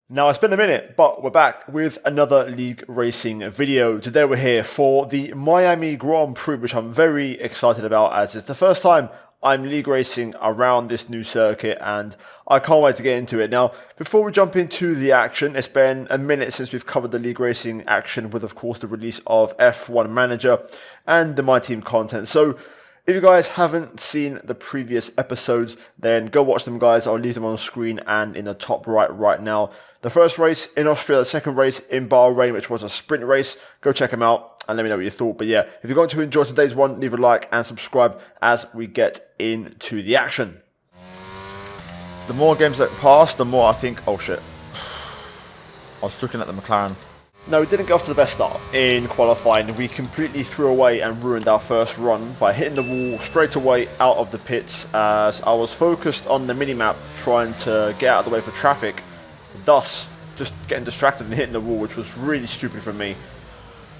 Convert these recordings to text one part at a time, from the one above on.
Now, it's been a minute, but we're back with another league racing video. Today we're here for the Miami Grand Prix, which I'm very excited about as it's the first time I'm league racing around this new circuit and I can't wait to get into it. Now, before we jump into the action, it's been a minute since we've covered the league racing action with, of course, the release of F1 Manager and the My Team content. So, if you guys haven't seen the previous episodes, then go watch them, guys. I'll leave them on the screen and in the top right now. The first race in Austria, the second race in Bahrain, which was a sprint race. Go check them out and let me know what you thought. But yeah, if you're going to enjoy today's one, leave a like and subscribe as we get into the action. The more games that pass, the more I think, oh shit. I was looking at the McLaren. No, we didn't get off to the best start in qualifying. We completely threw away and ruined our first run by hitting the wall straight away out of the pits as I was focused on the minimap trying to get out of the way for traffic, thus just getting distracted and hitting the wall, which was really stupid from me.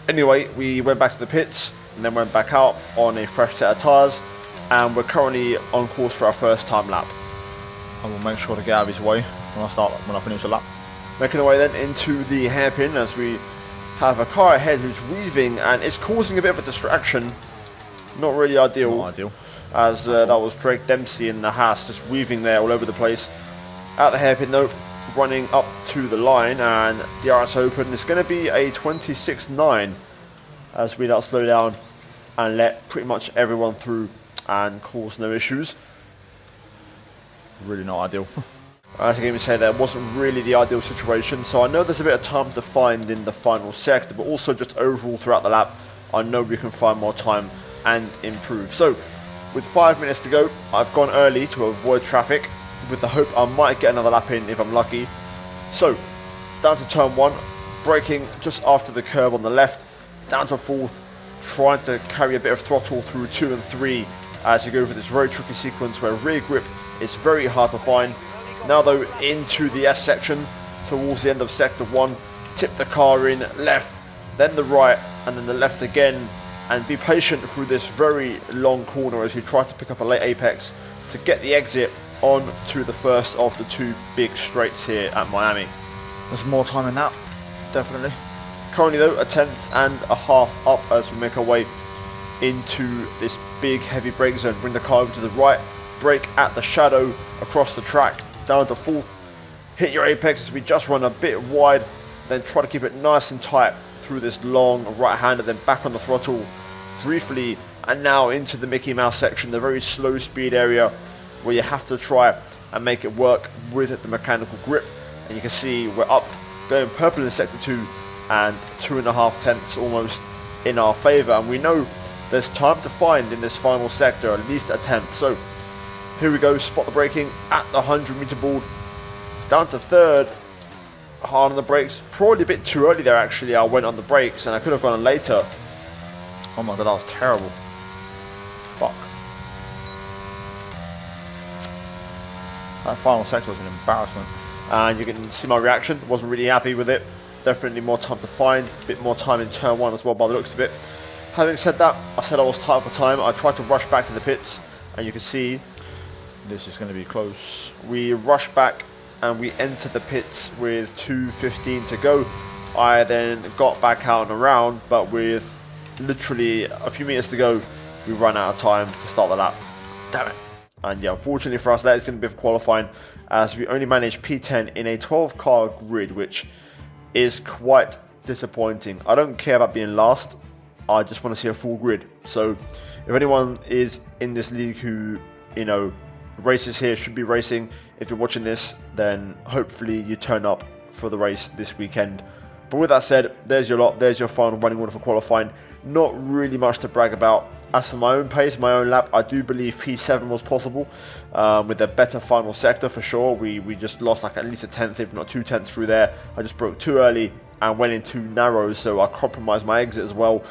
Anyway, we went back to the pits and then went back out on a fresh set of tyres, and we're currently on course for our first time lap. I will make sure to get out of his way when I finish the lap. Making our way then into the hairpin as we have a car ahead who's weaving and it's causing a bit of a distraction. Not really ideal. Not ideal. As that was Drake Dempsey in the Haas just weaving there all over the place. At the hairpin though, running up to the line and the RS Open is going to be a 26.9 as we now slow down and let pretty much everyone through and cause no issues. Really not ideal. As I can even say, that wasn't really the ideal situation, so I know there's a bit of time to find in the final sector, but also just overall throughout the lap, I know we can find more time and improve. So, with 5 minutes to go, I've gone early to avoid traffic, with the hope I might get another lap in if I'm lucky. So, down to turn 1, braking just after the curb on the left, down to 4th, trying to carry a bit of throttle through 2 and 3 as you go through this very tricky sequence where rear grip is very hard to find. Now though, into the S section, towards the end of sector 1, tip the car in left, then the right, and then the left again, and be patient through this very long corner as you try to pick up a late apex to get the exit on to the first of the 2 big straights here at Miami. There's more time in that, definitely. Currently though, a 10th and a half up as we make our way into this big heavy brake zone. Bring the car over to the right, brake at the shadow across the track, down to 4th, hit your apex as we just run a bit wide, then try to keep it nice and tight through this long right-hander, then back on the throttle briefly, and now into the Mickey Mouse section, the very slow speed area where you have to try and make it work with the mechanical grip. And you can see we're up, going purple in sector 2, and 2.5 tenths almost in our favour, and we know there's time to find in this final sector, at least a tenth. So here we go, spot the braking at the 100-meter board, down to 3rd, hard on the brakes, probably a bit too early there actually. I went on the brakes and I could have gone on later. Oh my god, that was terrible. Fuck. That final sector was an embarrassment. And you can see my reaction, wasn't really happy with it. Definitely more time to find, a bit more time in turn 1 as well by the looks of it. Having said that, I said I was tight for time. I tried to rush back to the pits and you can see this is going to be close. We rush back and we enter the pits with 2:15 to go. I then got back out and around, but with literally a few meters to go, we run out of time to start the lap. Damn it. And yeah, unfortunately for us, that is going to be for qualifying as we only managed P10 in a 12-car grid, which is quite disappointing. I don't care about being last. I just want to see a full grid. So if anyone is in this league who, you know, races here, should be racing, if you're watching this, then hopefully you turn up for the race this weekend. But with that said, there's your lot, there's your final running order for qualifying. Not really much to brag about. As for my own pace, my own lap, I do believe P7 was possible with a better final sector for sure. We just lost like at least a tenth, if not 2 tenths through there. I just broke too early and went in too narrow, so I compromised my exit as well.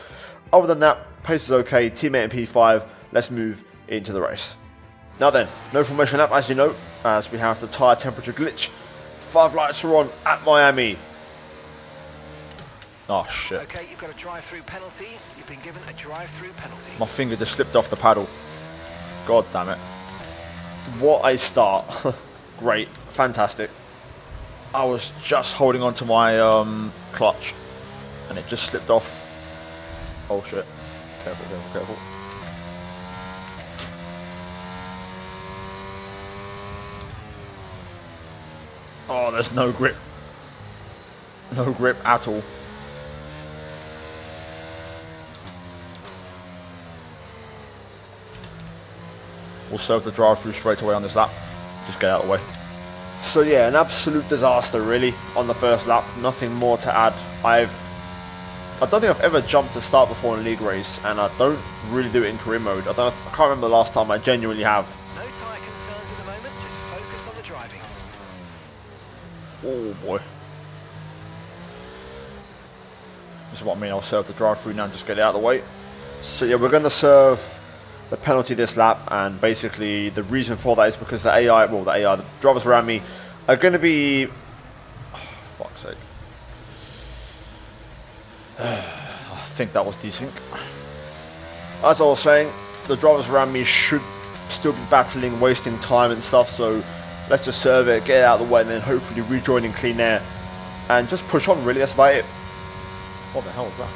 Other than that, pace is okay, teammate in P5, let's move into the race. Now then, no formation lap as you know, as we have the tyre temperature glitch. 5 lights are on at Miami. Oh shit. Okay, you've got a drive-through penalty. You've been given a drive-through penalty. My finger just slipped off the paddle. God damn it. What a start. Great. Fantastic. I was just holding on to my clutch and it just slipped off. Oh shit. Careful, careful, careful. Oh, there's no grip. No grip at all. We'll serve the drive-through straight away on this lap. Just get out of the way. So yeah, an absolute disaster really on the first lap. Nothing more to add. I don't think I've ever jumped to start before in a league race, and I don't really do it in career mode. I can't remember the last time I genuinely have. No tyre concerns at the moment, just focus on the driving. Oh boy. This is what I mean, I'll serve the drive-through now and just get it out of the way. So yeah, we're going to serve the penalty this lap, and basically the reason for that is because the the drivers around me are going to be... Oh, fuck's sake. I think that was desync. As I was saying, the drivers around me should still be battling, wasting time and stuff, so let's just serve it, get it out of the way, and then hopefully rejoin in clean air and just push on really, that's about it. What the hell was that?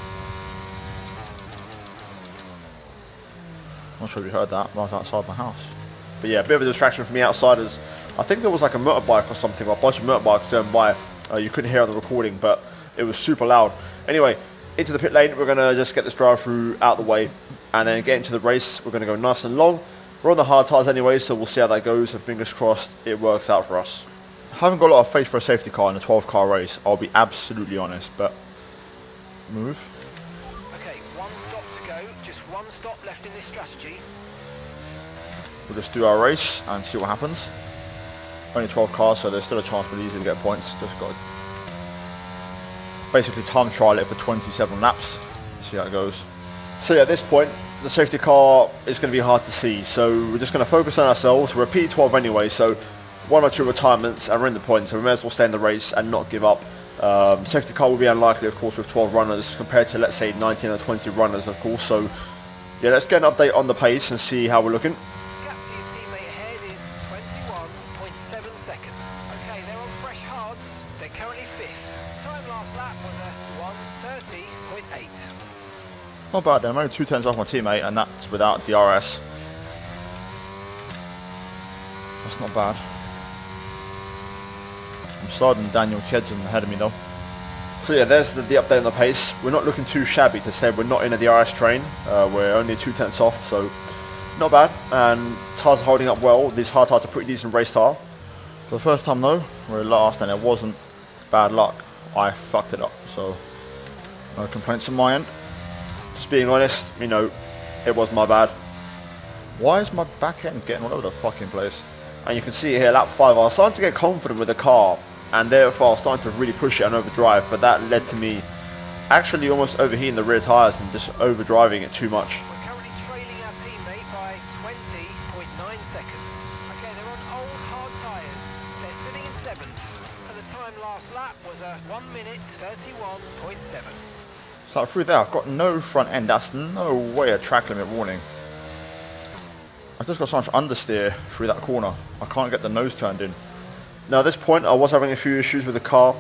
I'm not sure if you heard that, right outside my house. But yeah, a bit of a distraction for me outsiders. I think there was like a motorbike or something, or a bunch of motorbikes going by. You couldn't hear on the recording, but it was super loud. Anyway, into the pit lane, we're going to just get this drive-through out the way, and then get into the race. We're going to go nice and long. We're on the hard tyres anyway, so we'll see how that goes, and fingers crossed it works out for us. I haven't got a lot of faith for a safety car in a 12-car race, I'll be absolutely honest, but... Move. Okay, one stop to go, just one stop left in this strategy. We'll just do our race and see what happens. Only 12 cars, so there's still a chance we'll easily get points. Just got to basically time trial it for 27 laps. See how it goes. So yeah, at this point, the safety car is going to be hard to see, so we're just going to focus on ourselves. We're a P12 anyway, so 1 or 2 retirements and we're in the points, so we may as well stay in the race and not give up. Safety car will be unlikely, of course, with 12 runners compared to, let's say, 19 or 20 runners, of course. So yeah, let's get an update on the pace and see how we're looking. Gap to your teammate ahead is 21.7 seconds. Okay, they're on fresh hards. They're currently 5th. Time last lap was a 1:30.8. Not bad then, I'm only 2 tenths off my teammate, and that's without DRS. That's not bad. I'm sliding Daniel Kedson ahead of me though. So yeah, there's the update on the pace. We're not looking too shabby to say we're not in a DRS train. We're only 2 tenths off, so not bad. And tyres are holding up well. These hard tyres are pretty decent race tyre. For the first time though, we're last, and it wasn't bad luck. I fucked it up, so no complaints on my end. Just being honest, you know, it was my bad. Why is my back end getting all over the fucking place? And you can see here, lap 5, I was starting to get confident with the car, and therefore I was starting to really push it and overdrive, but that led to me actually almost overheating the rear tyres and just overdriving it too much. We're currently trailing our teammate by 20.9 seconds. Okay, they're on old hard tyres. They're sitting in 7th, and the time last lap was a 1:31.7. So through there, I've got no front end. That's no way a track limit warning. I just got so much understeer through that corner. I can't get the nose turned in. Now at this point, I was having a few issues with the car.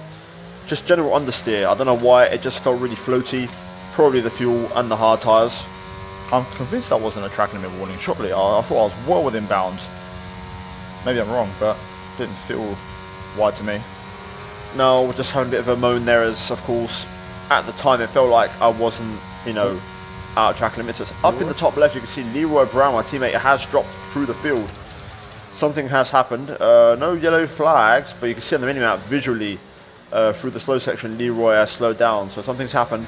Just general understeer. I don't know why, it just felt really floaty. Probably the fuel and the hard tyres. I'm convinced that wasn't a track limit warning. Shortly, I thought I was well within bounds. Maybe I'm wrong, but it didn't feel wide to me. No, we're just having a bit of a moan there, as of course, at the time it felt like I wasn't, you know, out of track limits. Up in the top left, you can see Leroy Brown, my teammate, has dropped through the field. Something has happened. No yellow flags, but you can see on the minimap visually through the slow section, Leroy has slowed down. So something's happened,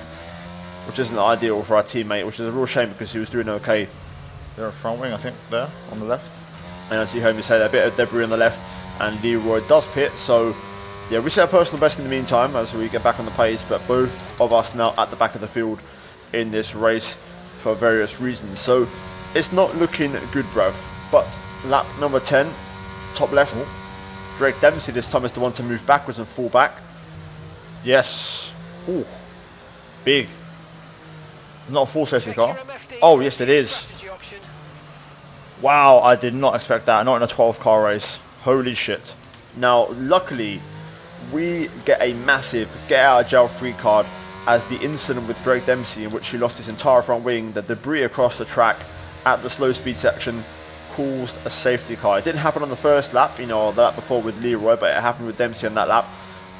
which isn't ideal for our teammate, which is a real shame because he was doing okay. They're a front wing, I think, there on the left. And as you heard me say, that bit of debris on the left, and Leroy does pit. So yeah, we set a personal best in the meantime as we get back on the pace, but both of us now at the back of the field in this race for various reasons. So it's not looking good, bruv. But lap number 10, top left, Drake Dempsey this time is the one to move backwards and fall back. Yes. Ooh. Big. Not a full safety car. MFD Oh, yes it is. strategy option. Wow, I did not expect that. Not in a 12-car race. Holy shit. Now, luckily, we get a massive get out of jail free card as the incident with Drake Dempsey in which he lost his entire front wing, the debris across the track at the slow speed section caused a safety car. It didn't happen on the first lap, you know, the lap before with Leroy, but it happened with Dempsey on that lap,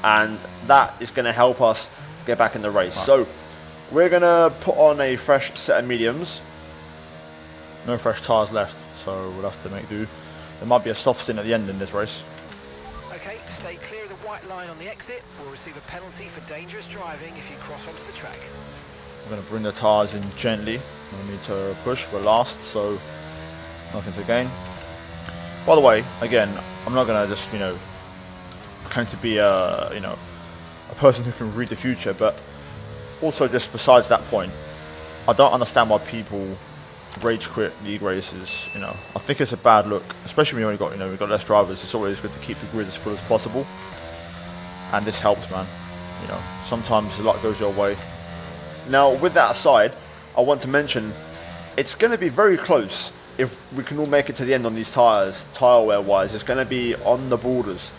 and that is going to help us get back in the race. Right. So we're going to put on a fresh set of mediums. No fresh tyres left, so we'll have to make do. There might be a soft stint at the end in this race. Okay, stay clear of the white line on the exit. We'll receive a penalty for dangerous driving if you cross onto the track. I'm going to bring the tyres in gently. No need to push, we're last, so nothing to gain. By the way, again, I'm not going to just, you know, claim to be a person who can read the future, but also just besides that point, I don't understand why people rage quit league races. You know, I think it's a bad look, especially when you only got, you know, we've got less drivers. It's always good to keep the grid as full as possible, and this helps, man. You know, sometimes the luck goes your way. Now, with that aside, I want to mention it's going to be very close if we can all make it to the end on these tyres, tyre wear wise. It's going to be on the borders,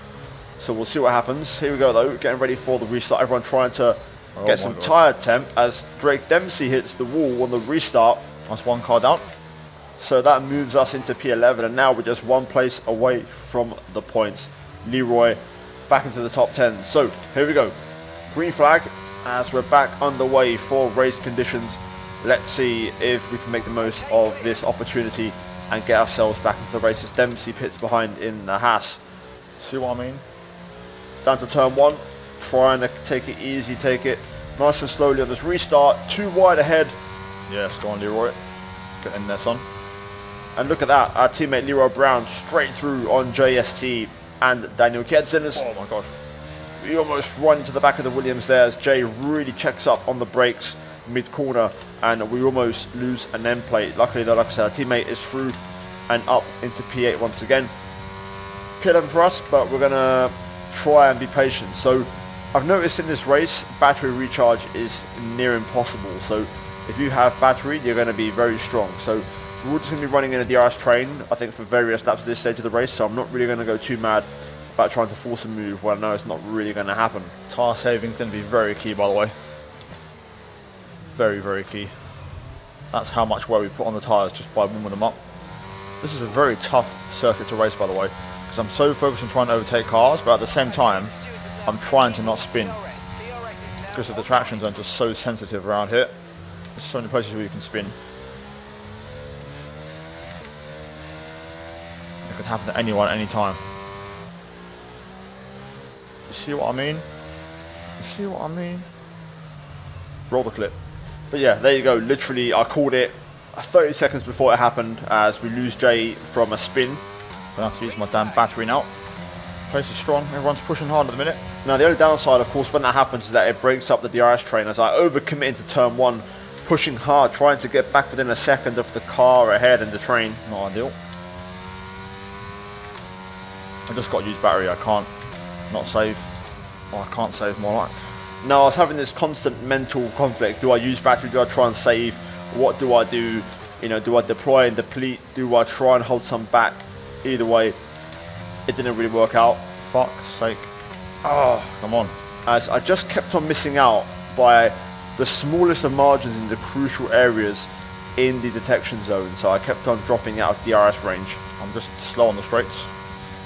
so we'll see what happens. Here we go though, getting ready for the restart. Everyone trying to get some tyre temp as Drake Dempsey hits the wall on the restart. That's one car down. So that moves us into P11, and now we're just one place away from the points. Leroy back into the top 10. So here we go. Green flag as we're back underway for race conditions. Let's see if we can make the most of this opportunity and get ourselves back into the races. Dempsey pits behind in the Haas. See what I mean? Down to turn 1. Trying to take it easy, take it nice and slowly on this restart. Too wide ahead. Yes, go on Leroy. Get in there, son. And look at that, our teammate Leroy Brown straight through on JST and Daniel Kedzen. Oh my god. We almost run into the back of the Williams there as Jay really checks up on the brakes mid-corner, and we almost lose an end plate. Luckily though, like I said, our teammate is through and up into P8 once again. P11 for us, but we're going to try and be patient. So I've noticed in this race, battery recharge is near impossible. So if you have battery, you're going to be very strong. So we're just going to be running in a DRS train, I think, for various laps at this stage of the race. So I'm not really going to go too mad about trying to force a move when I know it's not really going to happen. Tyre saving is going to be very key, by the way. Very, very key. That's how much wear we put on the tyres just by warming them up. This is a very tough circuit to race, by the way, because I'm so focused on trying to overtake cars, but at the same time, I'm trying to not spin because of the traction zones are so sensitive around here. There's so many places where you can spin. It could happen to anyone at any time. You see what I mean? You see what I mean? Roll the clip. But yeah, there you go. Literally, I called it 30 seconds before it happened as we lose Jay from a spin. I have to use my damn battery now. Pace is strong. Everyone's pushing hard at the minute. Now, the only downside, of course, when that happens is that it breaks up the DRS train as I overcommit into turn 1, pushing hard, trying to get back within a second of the car ahead in the train. Not ideal. I just got to use battery. I can't not save. Oh, I can't save more luck. No, I was having this constant mental conflict. Do I use battery? Do I try and save? What do I do? You know, do I deploy and deplete? Do I try and hold some back? Either way, it didn't really work out. Fuck's sake. Oh, come on. As I just kept on missing out by the smallest of margins in the crucial areas in the detection zone. So I kept on dropping out of DRS range. I'm just slow on the straights.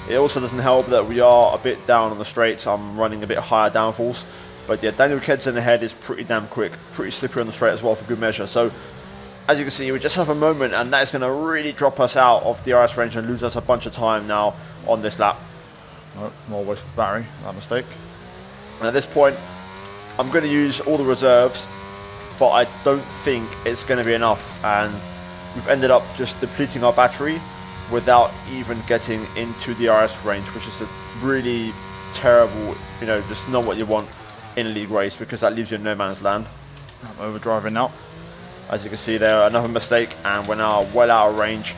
It also doesn't help that we are a bit down on the straights. I'm running a bit higher downfalls. But yeah, Daniel Kedzen ahead is pretty damn quick, pretty slippery on the straight as well for good measure. So as you can see, we just have a moment and that is going to really drop us out of DRS range and lose us a bunch of time now on this lap. Nope, more wasted battery, that mistake. And at this point, I'm going to use all the reserves, but I don't think it's going to be enough. And we've ended up just depleting our battery without even getting into DRS range, which is a really terrible, you know, just not what you want in a league race, because that leaves you in no man's land. I'm overdriving now. As you can see there, another mistake, and we're now well out of range.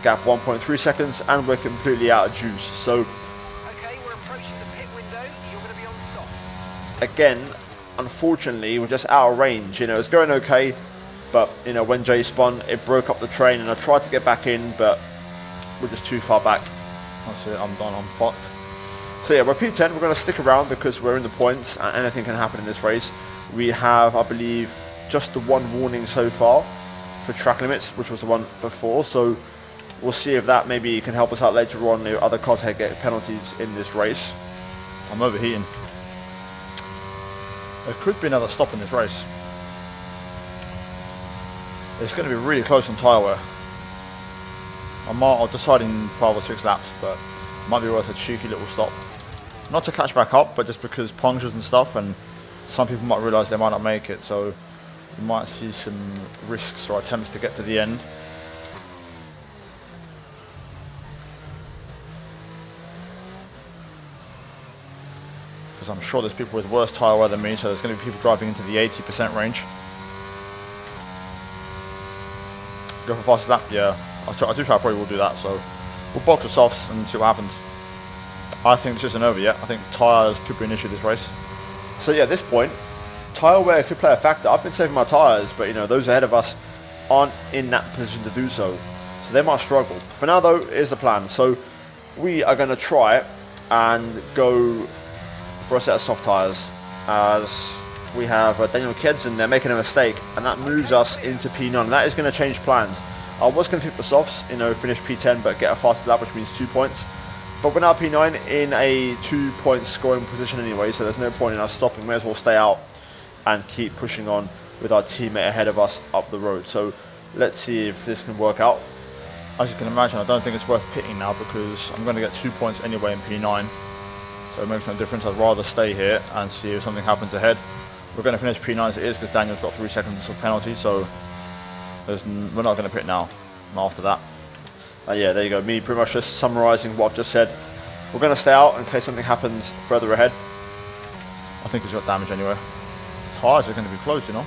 Gap 1.3 seconds, and we're completely out of juice. So, okay, we're approaching the pit window. You're going to be on softs. Again, unfortunately, we're just out of range. You know, it's going okay, but you know, when Jay spun, it broke up the train, and I tried to get back in, but we're just too far back. That's it. I'm done. I'm fucked. So yeah, we're P10. We're going to stick around because we're in the points and anything can happen in this race. We have, I believe, just the one warning so far for track limits, which was the one before. So we'll see if that maybe can help us out later on if other cars get penalties in this race. I'm overheating. There could be another stop in this race. It's going to be really close on tyre wear. I'll decide in 5 or 6 laps, but it might be worth a cheeky little stop. Not to catch back up, but just because punctures and stuff, and some people might realise they might not make it, so you might see some risks or attempts to get to the end. Because I'm sure there's people with worse tyre wear than me, so there's going to be people driving into the 80% range. Go for fast lap? Yeah, I do think I probably will do that, so we'll box the softs and see what happens. I think this isn't over yet. I think tyres could be an issue this race. So yeah, at this point, tyre wear could play a factor. I've been saving my tyres, but you know, those ahead of us aren't in that position to do so. So they might struggle. For now though, here's the plan. So we are going to try and go for a set of soft tyres, as we have Daniel Kedson there making a mistake, and that moves us into P9. That is going to change plans. I was going to pick the softs, you know, finish P10 but get a faster lap, which means 2 points. But we're now P9 in a 2-point scoring position anyway, so there's no point in us stopping. May as well stay out and keep pushing on with our teammate ahead of us up the road. So let's see if this can work out. As you can imagine, I don't think it's worth pitting now because I'm going to get 2 points anyway in P9. So it makes no difference. I'd rather stay here and see if something happens ahead. We're going to finish P9 as it is because Daniel's got 3 seconds of penalty, so we're not going to pit now. Not after that. Yeah, there you go. Me pretty much just summarising what I've just said. We're going to stay out in case something happens further ahead. I think he's got damage anyway. Tyres are going to be close, you know.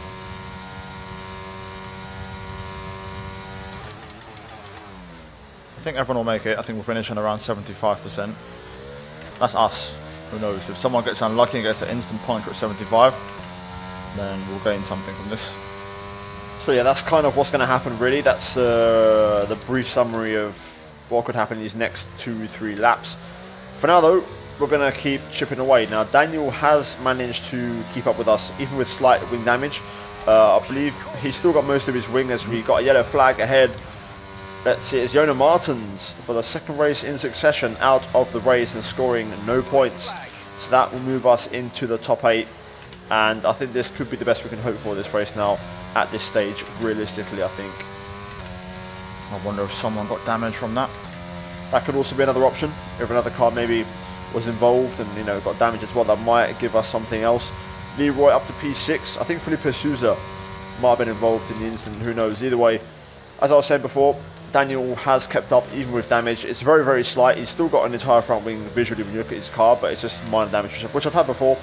I think everyone will make it. I think we'll finish on around 75%. That's us. Who knows? If someone gets unlucky and gets an instant puncture at 75, then we'll gain something from this. So yeah, that's kind of what's going to happen really. That's the brief summary of what could happen in these next 2-3 laps. For now though, we're going to keep chipping away. Now Daniel has managed to keep up with us, even with slight wing damage. I believe he's still got most of his wing as we got a yellow flag ahead. Let's see, it's Jonah Martins for the second race in succession out of the race and scoring no points. So that will move us into the top 8. And I think this could be the best we can hope for this race now at this stage, realistically, I think. I wonder if someone got damage from that. That could also be another option. If another car maybe was involved and, you know, got damage as well, that might give us something else. Leroy up to P6. I think Felipe Souza might have been involved in the incident. Who knows? Either way, as I was saying before, Daniel has kept up even with damage. It's very, very slight. He's still got an entire front wing visually when you look at his car, but it's just minor damage, which I've had before.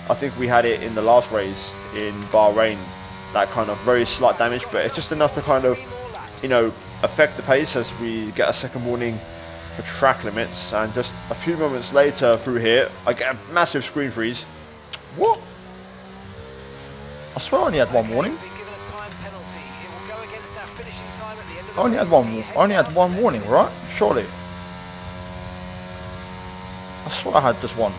I think we had it in the last race in Bahrain, that kind of very slight damage, but it's just enough to kind of, you know, affect the pace as we get a second warning for track limits. And just a few moments later through here, I get a massive screen freeze. What? I swear I only had one warning. I only had one warning, right? Surely. I swear I had just one.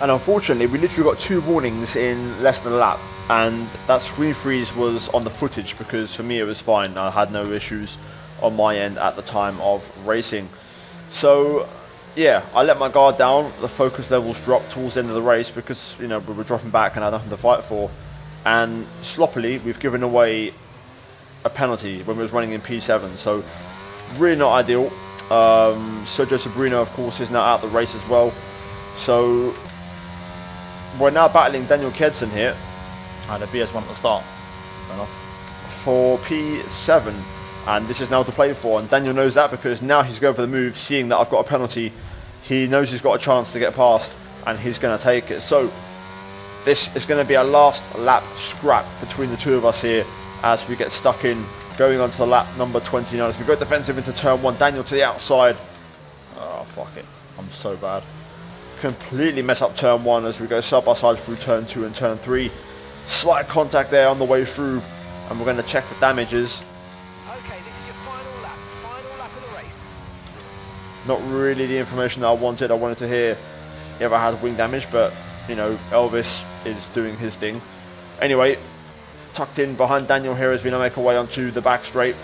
And unfortunately, we literally got 2 warnings in less than a lap. And that screen freeze was on the footage because for me it was fine. I had no issues on my end at the time of racing. So yeah, I let my guard down. The focus levels dropped towards the end of the race because, you know, we were dropping back and I had nothing to fight for. And sloppily, we've given away a penalty when we was running in P7. So really not ideal. Sergio Sabrino, of course, is now out of the race as well. So we're now battling Daniel Kedson here. And a BS1 at the start. Fair enough. For P7, and this is now to play for, and Daniel knows that because now he's going for the move, seeing that I've got a penalty. He knows he's got a chance to get past, and he's going to take it. So this is going to be a last lap scrap between the two of us here as we get stuck in, going on to the lap number 29 as we go defensive into turn 1. Daniel to the outside. Oh, fuck it. I'm so bad. Completely mess up turn 1 as we go side by side through turn 2 and turn 3. Slight contact there on the way through, and we're going to check for damages. Okay, this is your final lap of the race. Not really the information that I wanted. I wanted to hear he ever had wing damage, but you know, Elvis is doing his thing. Anyway, tucked in behind Daniel here as we now make our way onto the back straight.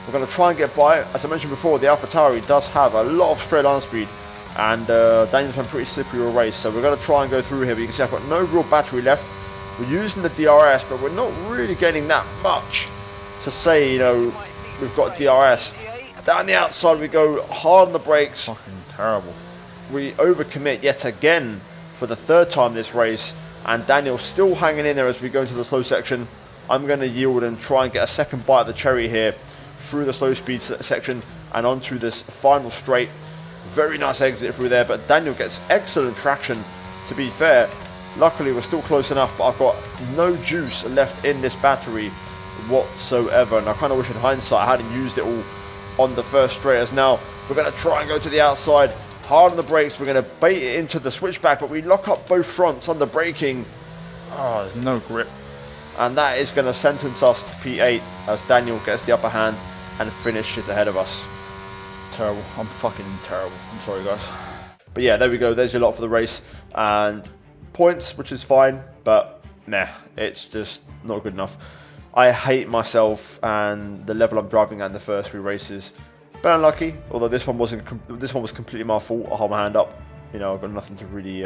We're going to try and get by. As I mentioned before, the AlphaTauri does have a lot of straight line speed, and Daniel's been pretty slippery all race, so we're going to try and go through here. But you can see I've got no real battery left. We're using the DRS, but we're not really getting that much to say, you know, we've got DRS. Down the outside we go, hard on the brakes. Fucking terrible. We overcommit yet again for the third time this race, and Daniel's still hanging in there as we go into the slow section. I'm going to yield and try and get a second bite of the cherry here through the slow speed section and onto this final straight. Very nice exit through there, but Daniel gets excellent traction, to be fair. Luckily we're still close enough, but I've got no juice left in this battery whatsoever, and I kind of wish in hindsight I hadn't used it all on the first straight. As now we're going to try and go to the outside, hard on the brakes. We're going to bait it into the switchback, but we lock up both fronts under braking. Oh, there's no grip. And that is going to sentence us to P8 as Daniel gets the upper hand and finishes ahead of us. Terrible. I'm fucking terrible. I'm sorry, guys. But yeah, there we go. There's your lot for the race. And points, which is fine, but nah, it's just not good enough. I hate myself and the level I'm driving at in the first 3 races. But unlucky, although this one was completely my fault. I'll hold my hand up. You know, I've got nothing to really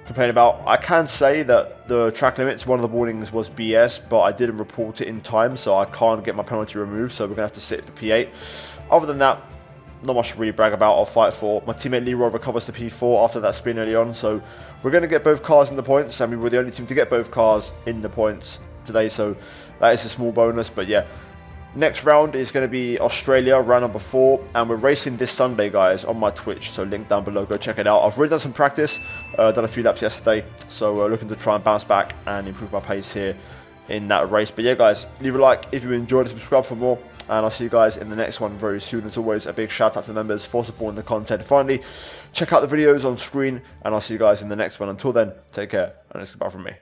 complain about. I can say that the track limits, one of the warnings was BS, but I didn't report it in time, so I can't get my penalty removed, so we're going to have to sit for P8. Other than that, not much to really brag about or fight for. My teammate Leroy recovers to P4 after that spin early on, so we're going to get both cars in the points, and we were the only team to get both cars in the points today, so that is a small bonus. But yeah, next round is going to be Australia, round number 4, and we're racing this Sunday, guys, on my Twitch, so link down below, go check it out. I've already done some practice, done a few laps yesterday, so looking to try and bounce back and improve my pace here in that race. But yeah, guys, leave a like if you enjoyed it, subscribe for more, and I'll see you guys in the next one very soon. As always, a big shout out to the members for supporting the content. Finally, check out the videos on screen, and I'll see you guys in the next one. Until then, take care, and it's goodbye from me.